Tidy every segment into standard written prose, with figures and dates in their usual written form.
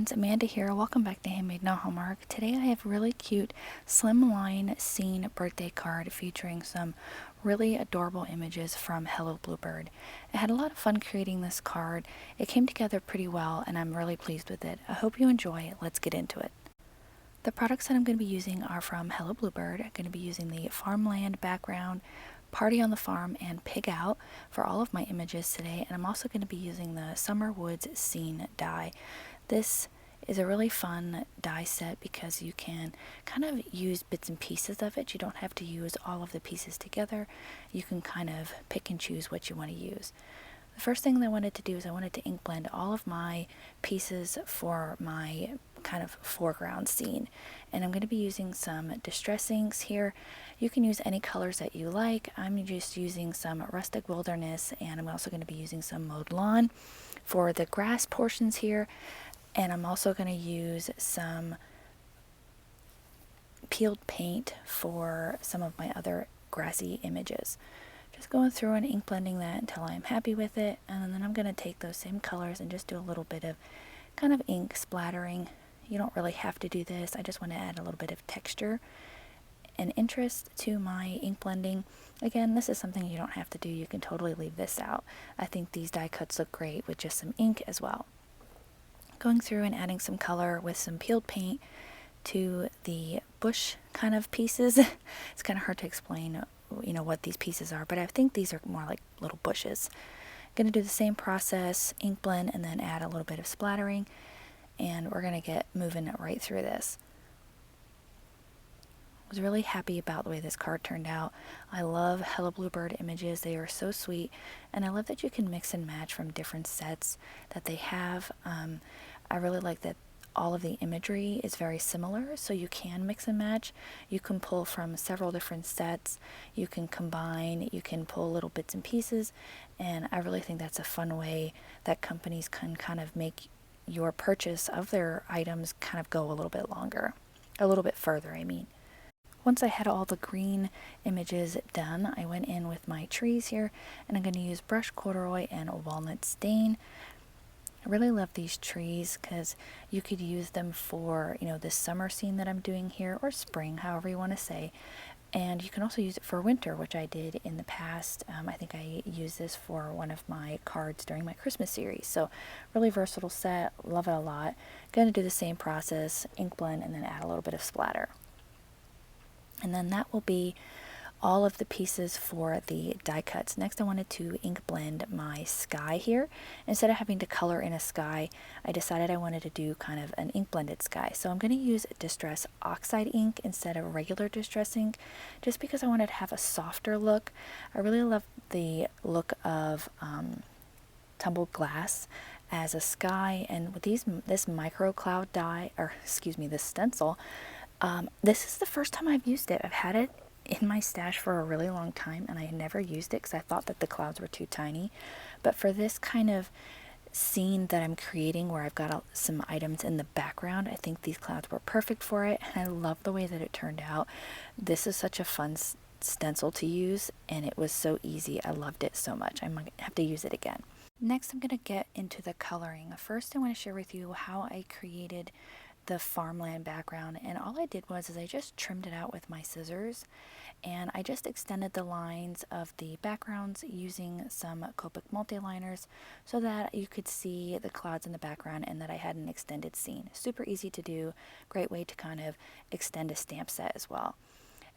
friends, Amanda here. Welcome back to Handmade Not Hallmark. Today I have a really cute Slimline scene birthday card featuring some really adorable images from Hello Bluebird. I had a lot of fun creating this card. It came together pretty well and I'm really pleased with it. I hope you enjoy. Let's get into it. The products that I'm going to be using are from Hello Bluebird. I'm going to be using the Farmland background, Party on the Farm, and Pig Out for all of my images today, and I'm also going to be using the Summer Woods Scene die. This is a really fun die set because you can kind of use bits and pieces of it. You don't have to use all of the pieces together. You can kind of pick and choose what you want to use. The first thing that I wanted to do is I wanted to ink blend all of my pieces for my kind of foreground scene, and I'm going to be using some distress inks here. You can use any colors that you like. I'm just using some Rustic Wilderness, and I'm also going to be using some Mowed Lawn for the grass portions here, and I'm also going to use some peeled paint for some of my other grassy images. Just going through and ink blending that until I'm happy with it, and then I'm going to take those same colors and just do a little bit of kind of ink splattering. You don't really have to do this. I just want to add a little bit of texture and interest to my ink blending. Again, this is something you don't have to do. You can totally leave this out. I think these die cuts look great with just some ink as well. Going through and adding some color with some peeled paint to the bush kind of pieces. It's kind of hard to explain, what these pieces are, but I think these are more like little bushes. I'm going to do the same process, ink blend, and then add a little bit of splattering, and we're going to get moving right through this. I was really happy about the way this card turned out. I love Hello Bluebird images. They are so sweet, and I love that you can mix and match from different sets that they have. I really like that all of the imagery is very similar, so you can mix and match. You can pull from several different sets, you can combine, you can pull little bits and pieces, and I really think that's a fun way that companies can kind of make your purchase of their items kind of go a little bit longer, a little bit further, I mean. Once I had all the green images done, I went in with my trees here, and I'm going to use Brush Corduroy and Walnut Stain. I really love these trees because you could use them for, this summer scene that I'm doing here, or spring, however you want to say. And you can also use it for winter, which I did in the past. I think I used this for one of my cards during my Christmas series. So really versatile set, love it a lot. Going to do the same process, ink blend, and then add a little bit of splatter. And then that will be all of the pieces for the die cuts. Next, I wanted to ink blend my sky here. Instead of having to color in a sky, I decided I wanted to do kind of an ink blended sky. So I'm going to use Distress Oxide ink instead of regular Distress ink, just because I wanted to have a softer look. I really love the look of tumbled glass as a sky, and with this micro cloud die, this stencil, this is the first time I've used it. I've had it in my stash for a really long time, and I never used it because I thought that the clouds were too tiny. But for this kind of scene that I'm creating where I've got some items in the background, I think these clouds were perfect for it, and I love the way that it turned out. This is such a fun stencil to use, and it was so easy. I loved it so much. I might have to use it again. Next, I'm going to get into the coloring. First, I want to share with you how I created the Farmland background, and all I did was I just trimmed it out with my scissors, and I just extended the lines of the backgrounds using some Copic multi-liners so that you could see the clouds in the background and that I had an extended scene. Super easy to do, great way to kind of extend a stamp set as well.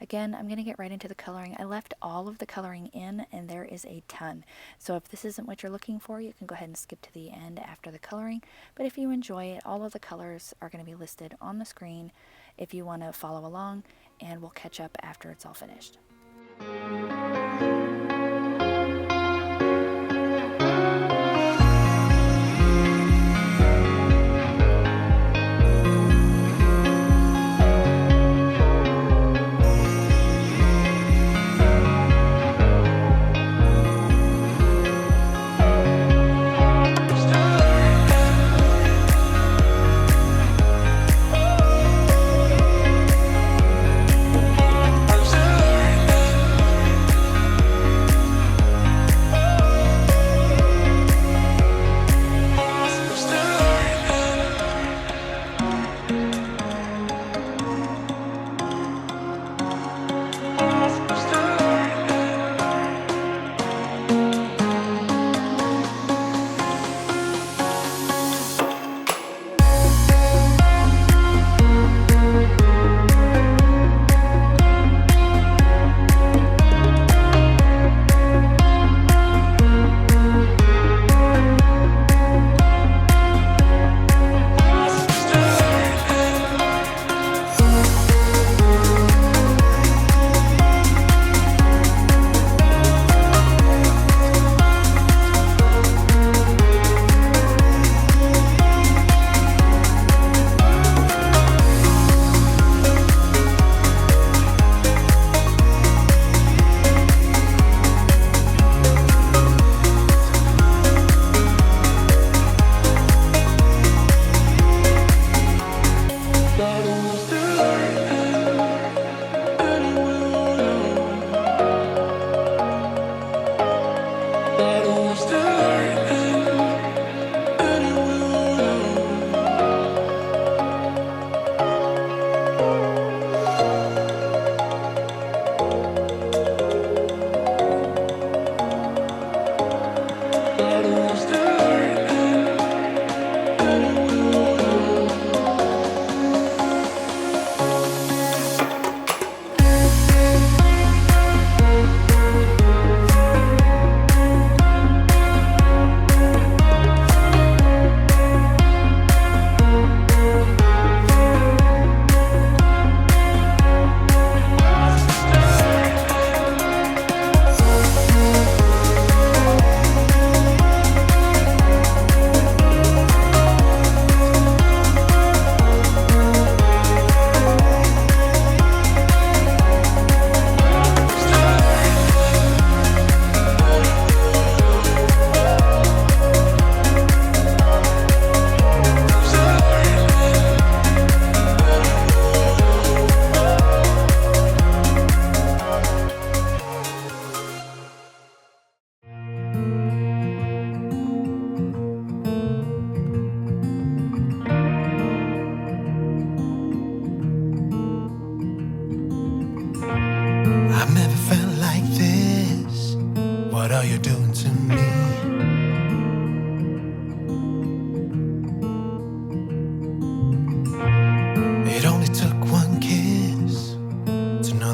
Again, I'm going to get right into the coloring. I left all of the coloring in, and there is a ton. So if this isn't what you're looking for, you can go ahead and skip to the end after the coloring. But if you enjoy it, all of the colors are going to be listed on the screen if you want to follow along, and we'll catch up after it's all finished.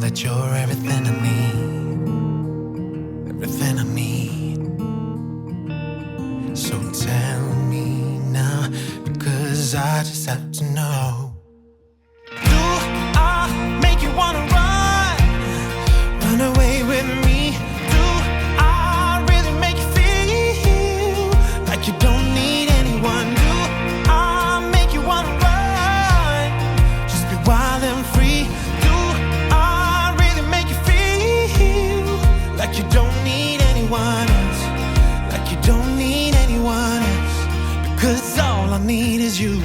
that you're everything I need, everything I need. So tell me now, because I just have to know. Do I make you wanna run away with me? Do I really make you feel like you don't need anyone? Do I make you wanna run, just be wild and free? Do I really make you feel like you don't need anyone else, like you don't need anyone else? Because all I need is you.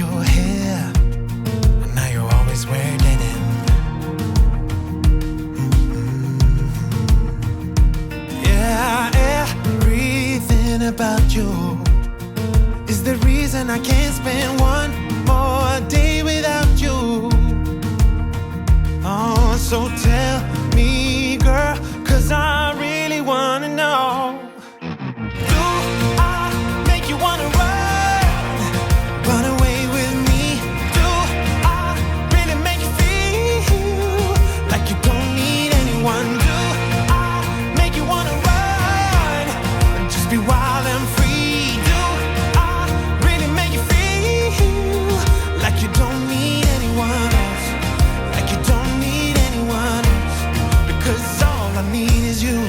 Your hair, and now you're always wearing denim. Yeah, everything about you is the reason I can't spend one more day without you. Oh, so tell me, girl, 'cause I really wanna know. Do I make you wanna run away with me? Do I really make you feel like you don't need anyone? Do I make you wanna run and just be wild and free? Do I really make you feel like you don't need anyone else, like you don't need anyone else? Because all I need is you.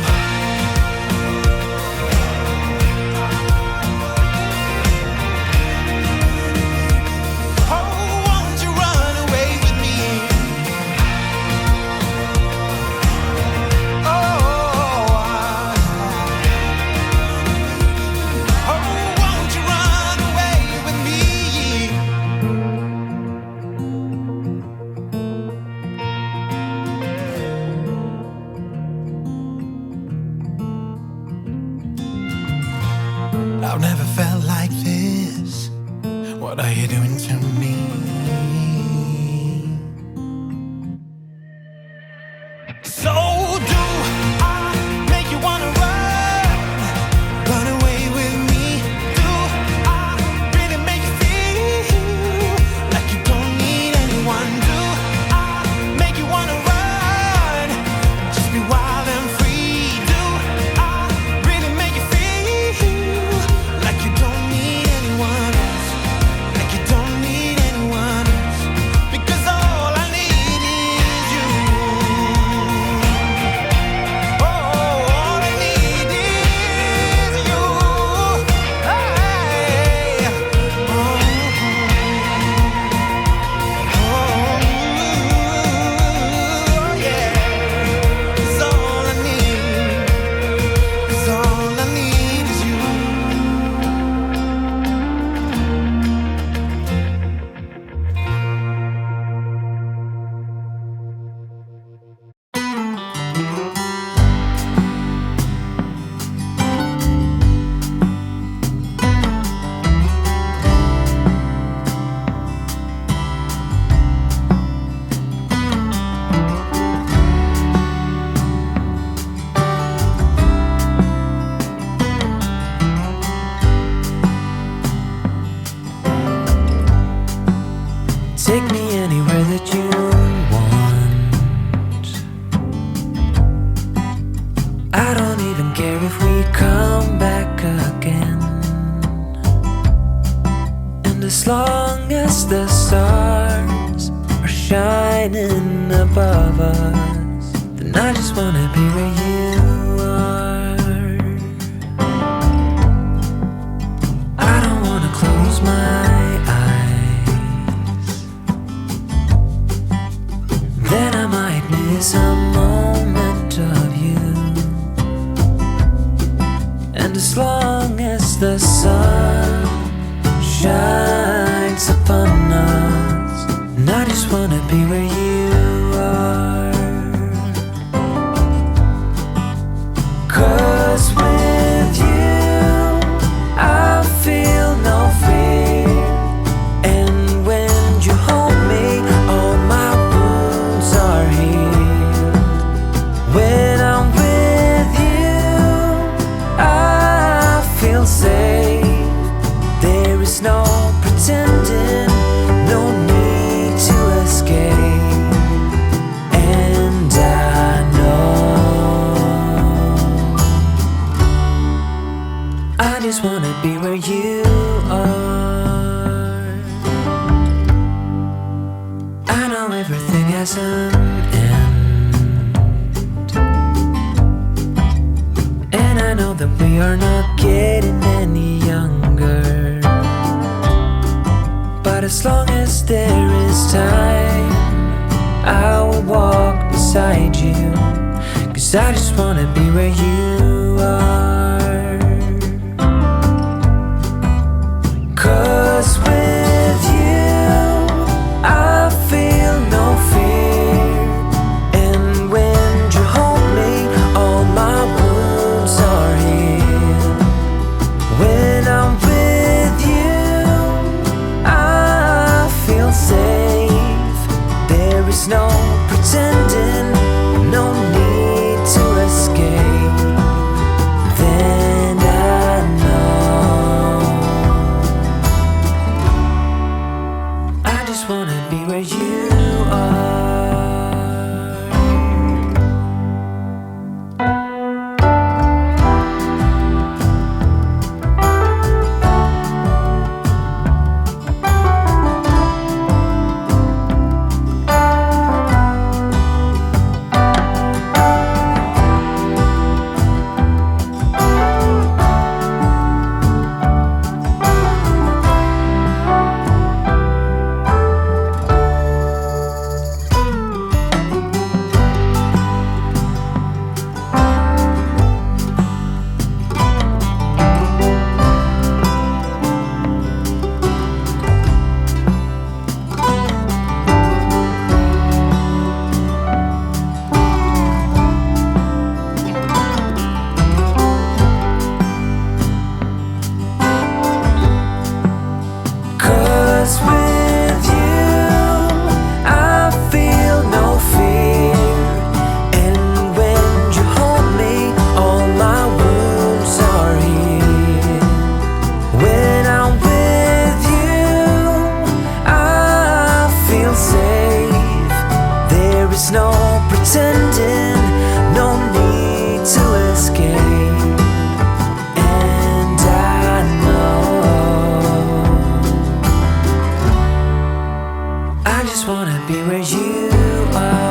I've never felt like this. What are you doing to me? So do I make you wanna run away with me? Do I really make you feel like you don't need anyone? Do I make you wanna run, just be wild and free? Do I really make you feel like you don't need anyone else, like you don't need anyone else? Because all I need is you. Oh, all I need is you. Hey. Oh, yeah. 'Cause all I need, 'cause all I need is you. Take me anywhere that you want. I don't even care if we come back again. And as long as the stars are shining above us, then I just wanna be where you are. I don't wanna close my eyes, then I might miss a moment of you. And as long as the sun shines upon us, and I just wanna be where you are. 'Cause with you I feel no fear, and when you hold me, all my wounds are healed. When I'm with just wanna be where you are. I know everything has an end, and I know that we are not getting any younger. But as long as there is time, I will walk beside you, 'cause I just wanna be where you are. 'Cause with you I feel no fear, and when you hold me all my wounds are healed. When I'm with you I feel safe. There is no pretending, no need to escape. Then I know I just wanna be where you are. 'Cause with you I feel no fear, and when you hold me all my wounds are healed. When I'm with you I feel safe. There is no pretending, no need to escape. And I know I just wanna be where you are.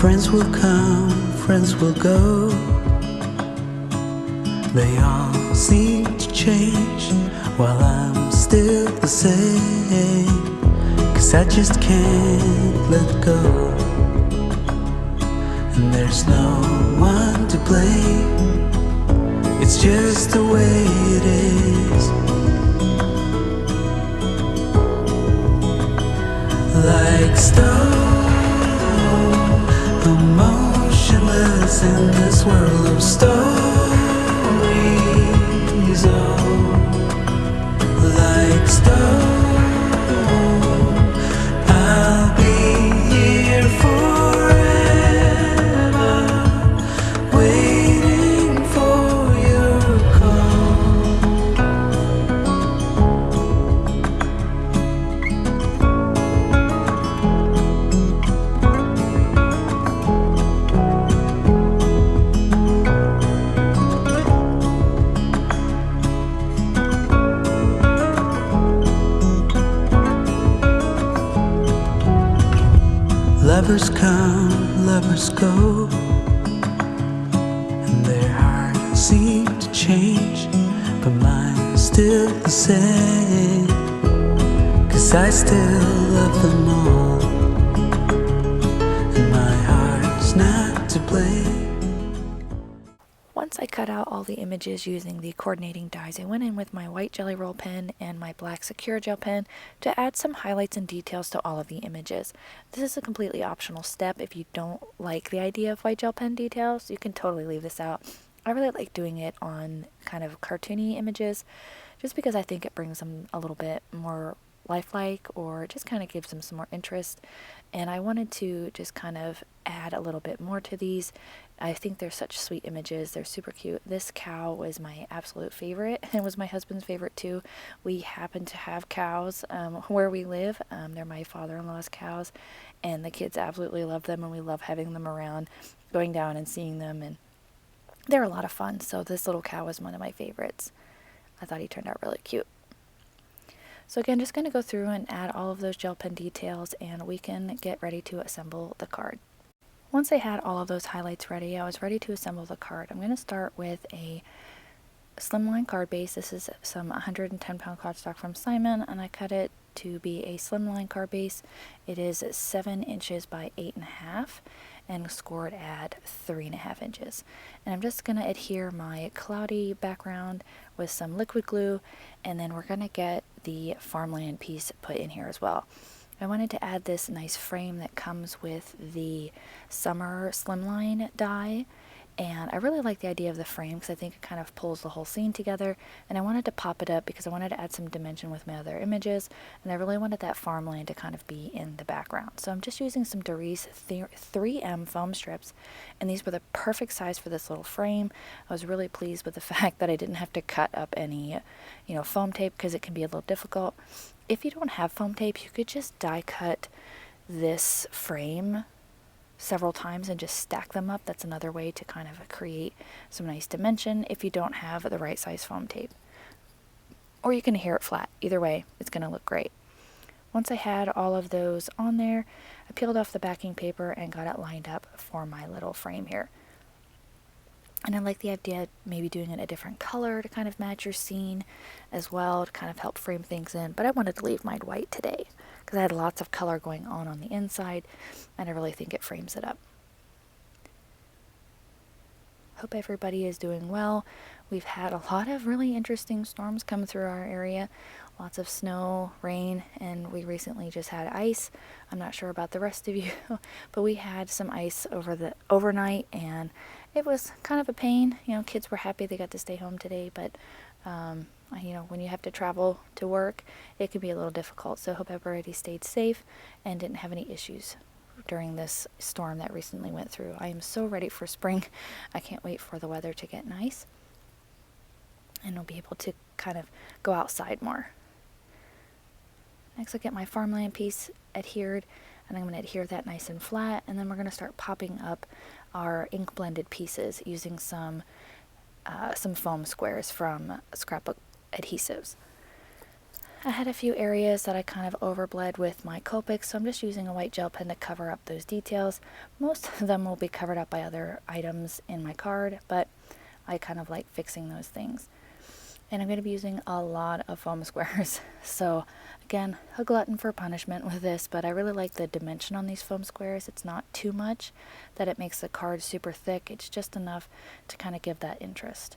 Friends will come, friends will go. They all seem to change while I'm still the same. 'Cause I just can't let go, and there's no one to blame. It's just the way it is. Like stone, emotionless in this world of stories. Oh, like stone, I'll be here forever, waiting for your call. Lovers come, lovers go, and their hearts seem to change, but mine's still the same. 'Cause I still love them all, play. Once I cut out all the images using the coordinating dies, I went in with my white Jelly Roll pen and my black Secure Gel pen to add some highlights and details to all of the images. This is a completely optional step. If you don't like the idea of white gel pen details, you can totally leave this out. I really like doing it on kind of cartoony images just because I think it brings them a little bit more lifelike, or just kind of gives them some more interest. And I wanted to just kind of add a little bit more to these. I think they're such sweet images. They're super cute. This cow was my absolute favorite, and was my husband's favorite too. We happen to have cows where we live. They're my father-in-law's cows, and the kids absolutely love them, and we love having them around, going down and seeing them, and they're a lot of fun. So this little cow was one of my favorites. I thought he turned out really cute. So again, just going to go through and add all of those gel pen details, and we can get ready to assemble the card. Once I had all of those highlights ready, I was ready to assemble the card. I'm going to start with a Slimline card base. This is some 110-pound cardstock from Simon, and I cut it to be a Slimline card base. It is 7 inches by 8.5 and scored at 3.5 inches. And I'm just going to adhere my cloudy background with some liquid glue, and then we're going to get the Farmland piece put in here as well. I wanted to add this nice frame that comes with the summer Slimline die, and I really like the idea of the frame because I think it kind of pulls the whole scene together, and I wanted to pop it up because I wanted to add some dimension with my other images, and I really wanted that Farmland to kind of be in the background. So I'm just using some Darice 3M foam strips, and these were the perfect size for this little frame. I was really pleased with the fact that I didn't have to cut up any, foam tape, because it can be a little difficult. If you don't have foam tape, you could just die cut this frame several times and just stack them up. That's another way to kind of create some nice dimension if you don't have the right size foam tape. Or you can adhere it flat. Either way, it's going to look great. Once I had all of those on there, I peeled off the backing paper and got it lined up for my little frame here. And I like the idea of maybe doing it a different color to kind of match your scene as well, to kind of help frame things in. But I wanted to leave mine white today because I had lots of color going on the inside, and I really think it frames it up. Hope everybody is doing well. We've had a lot of really interesting storms come through our area. Lots of snow, rain, and we recently just had ice. I'm not sure about the rest of you, but we had some ice overnight, and it was kind of a pain. Kids were happy they got to stay home today, but when you have to travel to work, it can be a little difficult. So hope everybody stayed safe and didn't have any issues during this storm that recently went through. I am so ready for spring. I can't wait for the weather to get nice, and I'll be able to kind of go outside more. Next, I'll get my Farmland piece adhered, and I'm going to adhere that nice and flat, and then we're going to start popping up our ink blended pieces using some foam squares from Scrapbook Adhesives. I had a few areas that I kind of overbled with my Copic, so I'm just using a white gel pen to cover up those details. Most of them will be covered up by other items in my card, but I kind of like fixing those things. And I'm going to be using a lot of foam squares. So again, a glutton for punishment with this, but I really like the dimension on these foam squares. It's not too much that it makes the card super thick. It's just enough to kind of give that interest.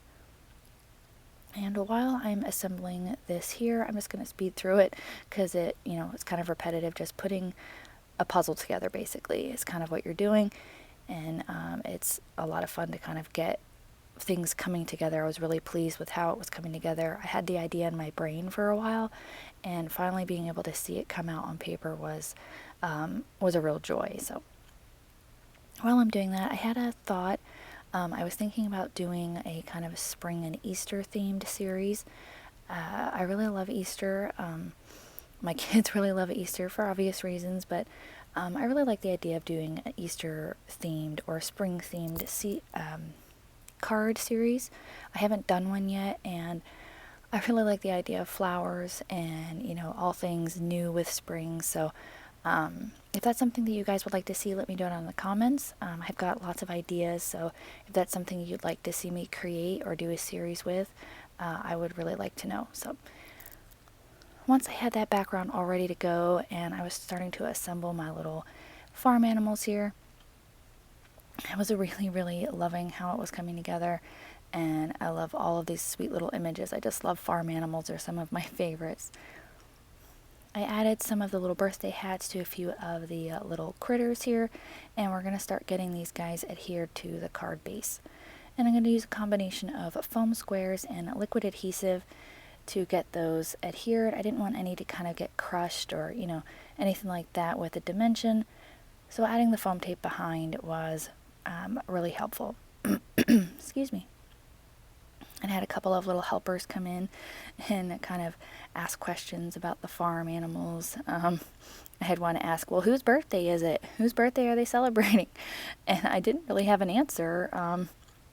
And while I'm assembling this here, I'm just going to speed through it because it's kind of repetitive. Just putting a puzzle together basically is kind of what you're doing. And it's a lot of fun to kind of get things coming together. I was really pleased with how it was coming together. I had the idea in my brain for a while, and finally being able to see it come out on paper was a real joy. So while I'm doing that, I had a thought. I was thinking about doing a kind of spring and Easter themed series. I really love Easter. My kids really love Easter for obvious reasons, but I really like the idea of doing an Easter themed or spring themed card series. I haven't done one yet, and I really like the idea of flowers and all things new with spring. So if that's something that you guys would like to see, let me know it in the comments. I've got lots of ideas, so if that's something you'd like to see me create or do a series with, I would really like to know. So once I had that background all ready to go and I was starting to assemble my little farm animals here, I was really, really loving how it was coming together, and I love all of these sweet little images. I just love farm animals. They're some of my favorites. I added some of the little birthday hats to a few of the little critters here, and we're going to start getting these guys adhered to the card base. And I'm going to use a combination of foam squares and liquid adhesive to get those adhered. I didn't want any to kind of get crushed or, you know, anything like that with the dimension. So adding the foam tape behind was really helpful. Excuse me. And I had a couple of little helpers come in and kind of ask questions about the farm animals. I had one ask, well, whose birthday is it? Whose birthday are they celebrating? And I didn't really have an answer.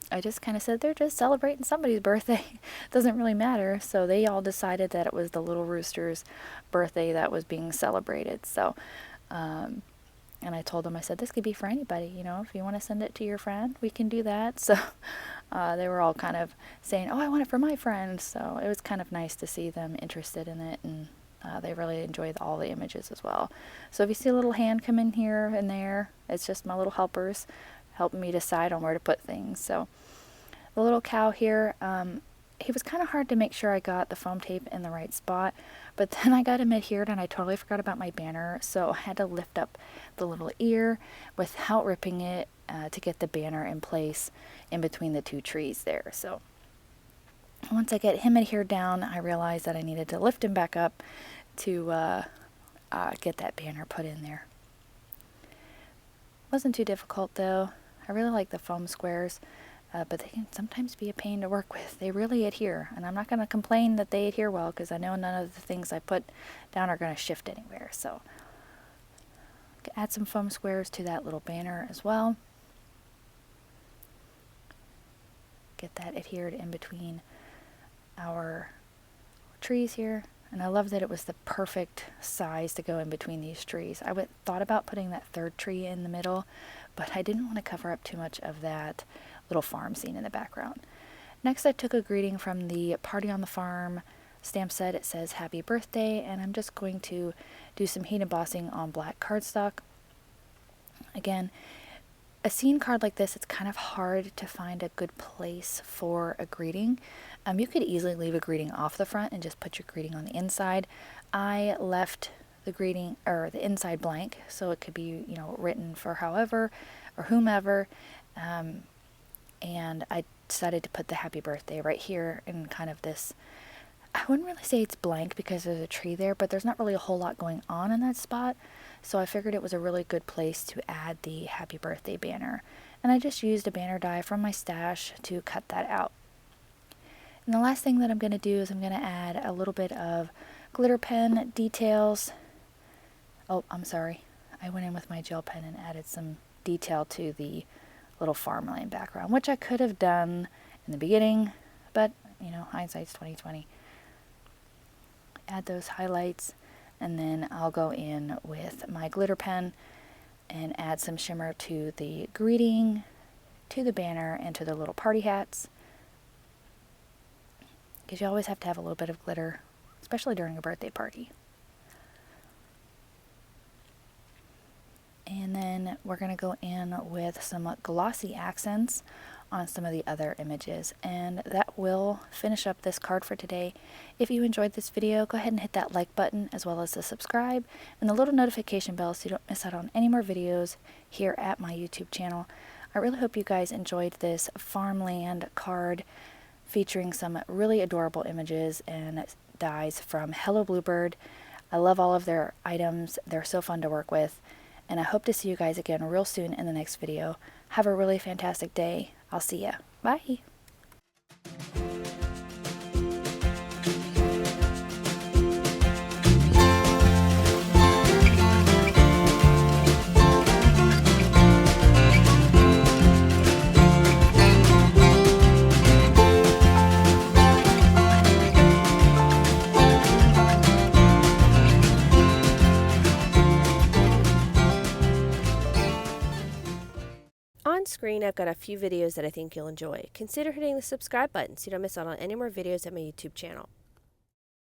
I just kind of said they're just celebrating somebody's birthday. Doesn't really matter. So they all decided that it was the little rooster's birthday that was being celebrated. So, and I told them, I said, this could be for anybody, you know, if you want to send it to your friend, we can do that. So they were all kind of saying, oh, I want it for my friend. So it was kind of nice to see them interested in it, and they really enjoyed all the images as well. So if you see a little hand come in here and there, it's just my little helpers helping me decide on where to put things. So the little cow here, he was kind of hard to make sure I got the foam tape in the right spot, but then I got him adhered and I totally forgot about my banner, so I had to lift up the little ear without ripping it to get the banner in place in between the two trees there. So once I get him adhered down, I realized that I needed to lift him back up to get that banner put in there. Wasn't too difficult though. I really like the foam squares. But they can sometimes be a pain to work with. They really adhere, and I'm not going to complain that they adhere well, because I know none of the things I put down are going to shift anywhere. So add some foam squares to that little banner as well. Get that adhered in between our trees here. And I love that it was the perfect size to go in between these trees. I thought about putting that third tree in the middle, but I didn't want to cover up too much of that little farm scene in the background. Next, I took a greeting from the Party on the Farm stamp set. It says happy birthday, and I'm just going to do some heat embossing on black cardstock. Again, a scene card like this, it's kind of hard to find a good place for a greeting. You could easily leave a greeting off the front and just put your greeting on the inside. I left the greeting or the inside blank, so it could be, you know, written for however or whomever. And I decided to put the happy birthday right here in kind of this, I wouldn't really say it's blank because there's a tree there, but there's not really a whole lot going on in that spot. So I figured it was a really good place to add the happy birthday banner. And I just used a banner die from my stash to cut that out. And the last thing that I'm going to do is I'm going to add a little bit of glitter pen details. Oh, I'm sorry. I went in with my gel pen and added some detail to the little farmland background, which I could have done in the beginning, but you know, hindsight's 2020. Add those highlights, and then I'll go in with my glitter pen and add some shimmer to the greeting, to the banner, and to the little party hats, because you always have to have a little bit of glitter, especially during a birthday party. And then we're going to go in with some glossy accents on some of the other images. And that will finish up this card for today. If you enjoyed this video, go ahead and hit that like button as well as the subscribe and the little notification bell so you don't miss out on any more videos here at my YouTube channel. I really hope you guys enjoyed this farmland card featuring some really adorable images and dies from Hello Bluebird. I love all of their items. They're so fun to work with. And I hope to see you guys again real soon in the next video. Have a really fantastic day. I'll see ya. Bye. On screen, I've got a few videos that I think you'll enjoy. Consider hitting the subscribe button so you don't miss out on any more videos at my YouTube channel.